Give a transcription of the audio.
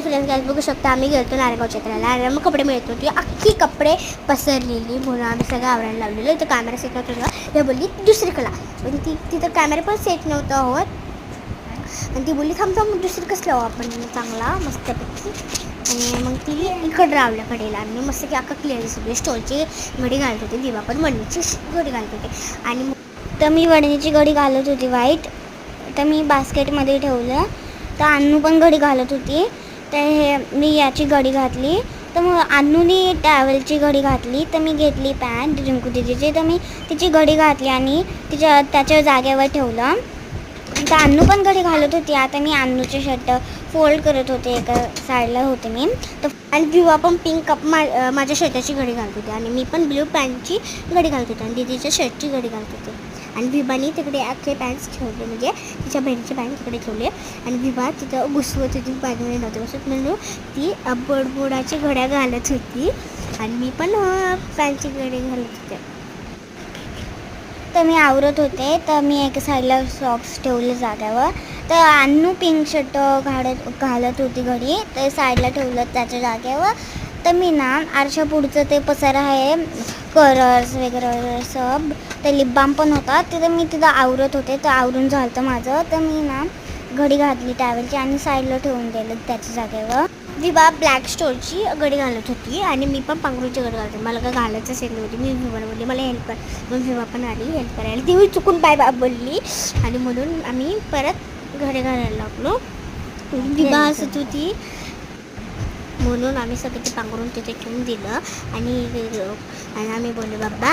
Friends बघू शकता आम्ही गेलो नारायणगावच्या यात्रेला आणि मग कपडे मिळत होती अख्खी कपडे पसरलेली म्हणून आम्ही सगळं आवरायला लावलेलं. इथं कॅमेरा सेट नव्हतं हे बोलली दुसरीकडला पण तिथं कॅमेरा पण सेट नव्हता होत आणि ती बोलली थांब दुसरी कसं लावू आपण चांगला मस्तपैकी. आणि मग ती इकडं रावल्या कडेला आणि मस्त की अख्खा क्लिअर सगळी स्टोलची घडी घालत होती. दिवा पण वडणीची घडी घालत होते आणि तर मी वडणीची घडी घालत होती व्हाईट. तर मी बास्केटमध्ये ठेवलं. तर अन्नू पण घडी घालत होती. तर हे मी याची घडी घातली. तर मग अन्नूने टॅवेलची घडी घातली. तर मी घेतली पॅन्ट रिंकू दिदीची. तर मी तिची घडी घातली आणि त्याच्या जागेवर ठेवलं. तर अन्नू पण घडी घालत होती. आता मी अन्नूचे शर्ट फोल्ड करत होते. एका साईडला होते मी. तर आणि विवा पण पिंक कप माझ्या शर्टाची घडी घालत होती आणि मी पण ब्ल्यू पॅन्टची घडी घालत होते आणि दीदीच्या शर्टची घडी घालत होते. आणि विभाने तिकडे आखे पॅन्ट्स ठेवले म्हणजे तिच्या बहिणीचे पॅन्ट तिकडे ठेवले आणि विभा तिथं घुसवत होती बाजूने नव्हते घुसत म्हणून ती बोडबोडाची घड्या घालत होती आणि मी पण पॅन्टची घडी घालत होते. तर मी आवरत होते. तर मी एका साईडला सॉक्स ठेवले जाग्यावर. तर अन्नू पिंक शर्ट घालत होती घडी. तर साईडला ठेवलं त्याच्या जागेवर. तर मी ना आरशा पुढचं ते पसारा आहे कलर्स वगैरे सब. तर लिप बाम पण होता. तिथं मी तिथं आवरत होते. तर आवरून झालं तर माझं. तर मी ना घडी घातली टॅवेलची आणि साईडला ठेवून दिलं त्याच्या जागेवर. विभा ब्लॅक स्टोरची घडी घालत होती आणि मी पण पांघरूची घडी घालते. मला काय घालायचं असेल नव्हती. मी विभाला बोलली मला हेल्प कर. मग विभा पण आली हेल्प करायला. ती चुकून बाय बोलली आणि म्हणून आम्ही परत घडी घालायला लागलो. विभा हसत होती म्हणून आम्ही सगळं ते पांघरून तिथे ठेवून दिलं आणि आम्ही बोललो बाबा.